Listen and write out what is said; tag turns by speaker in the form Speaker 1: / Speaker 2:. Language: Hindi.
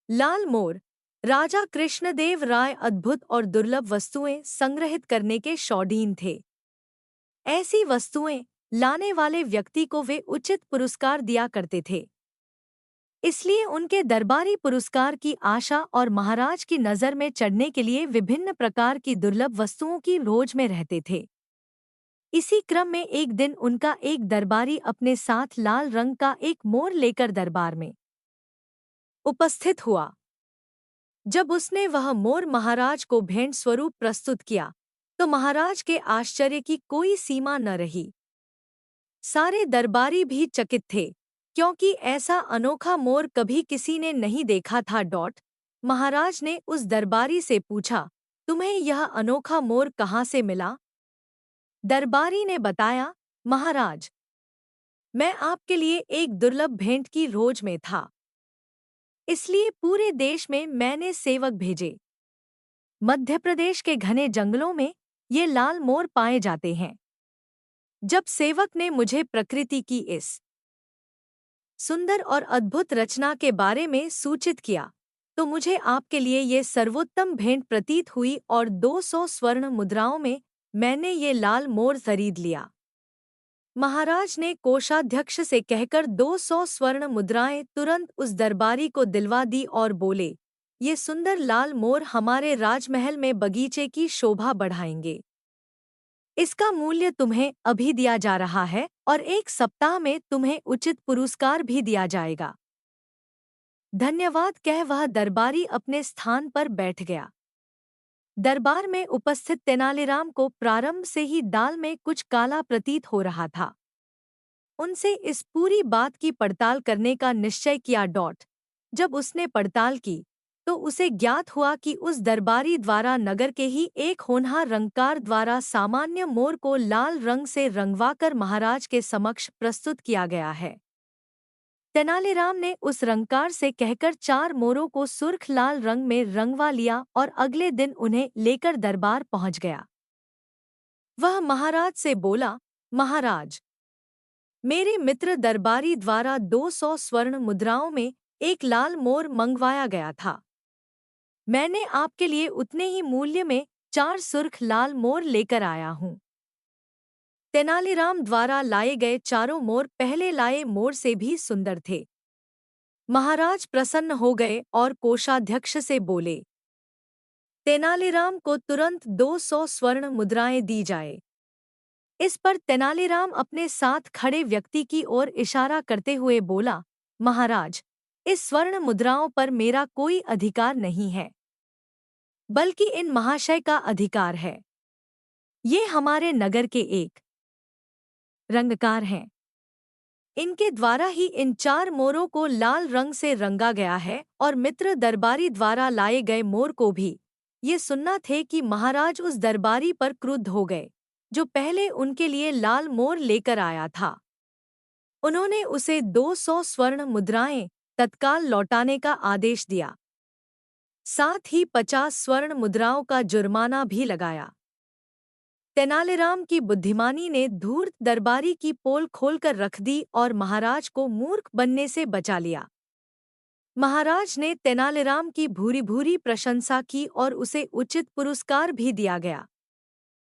Speaker 1: लाल मोर। राजा कृष्णदेव राय अद्भुत और दुर्लभ वस्तुएं संग्रहित करने के शौकीन थे। ऐसी वस्तुएं लाने वाले व्यक्ति को वे उचित पुरस्कार दिया करते थे। इसलिए उनके दरबारी पुरस्कार की आशा और महाराज की नज़र में चढ़ने के लिए विभिन्न प्रकार की दुर्लभ वस्तुओं की खोज में रहते थे। इसी क्रम में एक दिन उनका एक दरबारी अपने साथ लाल रंग का एक मोर लेकर दरबार में उपस्थित हुआ। जब उसने वह मोर महाराज को भेंट स्वरूप प्रस्तुत किया तो महाराज के आश्चर्य की कोई सीमा न रही। सारे दरबारी भी चकित थे, क्योंकि ऐसा अनोखा मोर कभी किसी ने नहीं देखा था। महाराज ने उस दरबारी से पूछा, तुम्हें यह अनोखा मोर कहाँ से मिला? दरबारी ने बताया, महाराज, मैं आपके लिए एक दुर्लभ भेंट की खोज में था, इसलिए पूरे देश में मैंने सेवक भेजे। मध्य प्रदेश के घने जंगलों में ये लाल मोर पाए जाते हैं। जब सेवक ने मुझे प्रकृति की इस सुंदर और अद्भुत रचना के बारे में सूचित किया तो मुझे आपके लिए ये सर्वोत्तम भेंट प्रतीत हुई और 200 स्वर्ण मुद्राओं में मैंने ये लाल मोर खरीद लिया। महाराज ने कोषाध्यक्ष से कहकर 200 स्वर्ण मुद्राएं तुरंत उस दरबारी को दिलवा दी और बोले, ये सुंदर लाल मोर हमारे राजमहल में बगीचे की शोभा बढ़ाएंगे। इसका मूल्य तुम्हें अभी दिया जा रहा है और 1 सप्ताह में तुम्हें उचित पुरस्कार भी दिया जाएगा। धन्यवाद कह वह दरबारी अपने स्थान पर बैठ गया। दरबार में उपस्थित तेनालीराम को प्रारंभ से ही दाल में कुछ काला प्रतीत हो रहा था। उनसे इस पूरी बात की पड़ताल करने का निश्चय किया। जब उसने पड़ताल की तो उसे ज्ञात हुआ कि उस दरबारी द्वारा नगर के ही एक होनहार रंगकार द्वारा सामान्य मोर को लाल रंग से रंगवाकर महाराज के समक्ष प्रस्तुत किया गया है। तेनालीराम ने उस रंगकार से कहकर 4 मोरों को सुर्ख लाल रंग में रंगवा लिया और अगले दिन उन्हें लेकर दरबार पहुंच गया। वह महाराज से बोला, महाराज, मेरे मित्र दरबारी द्वारा 200 स्वर्ण मुद्राओं में एक लाल मोर मंगवाया गया था। मैंने आपके लिए उतने ही मूल्य में 4 सुर्ख लाल मोर लेकर आया हूँ। तेनालीराम द्वारा लाए गए चारों मोर पहले लाए मोर से भी सुंदर थे। महाराज प्रसन्न हो गए और कोषाध्यक्ष से बोले, तेनालीराम को तुरंत 200 स्वर्ण मुद्राएं दी जाए। इस पर तेनालीराम अपने साथ खड़े व्यक्ति की ओर इशारा करते हुए बोला, महाराज, इस स्वर्ण मुद्राओं पर मेरा कोई अधिकार नहीं है, बल्कि इन महाशय का अधिकार है। ये हमारे नगर के एक रंगकार हैं। इनके द्वारा ही इन 4 मोरों को लाल रंग से रंगा गया है और मित्र दरबारी द्वारा लाए गए मोर को भी। ये सुनना थे कि महाराज उस दरबारी पर क्रुद्ध हो गए जो पहले उनके लिए लाल मोर लेकर आया था। उन्होंने उसे 200 स्वर्ण मुद्राएं तत्काल लौटाने का आदेश दिया। साथ ही 50 स्वर्ण मुद्राओं का जुर्माना भी लगाया। तेनालीराम की बुद्धिमानी ने धूर्त दरबारी की पोल खोलकर रख दी और महाराज को मूर्ख बनने से बचा लिया। महाराज ने तेनालीराम की भूरी भूरी प्रशंसा की और उसे उचित पुरस्कार भी दिया गया।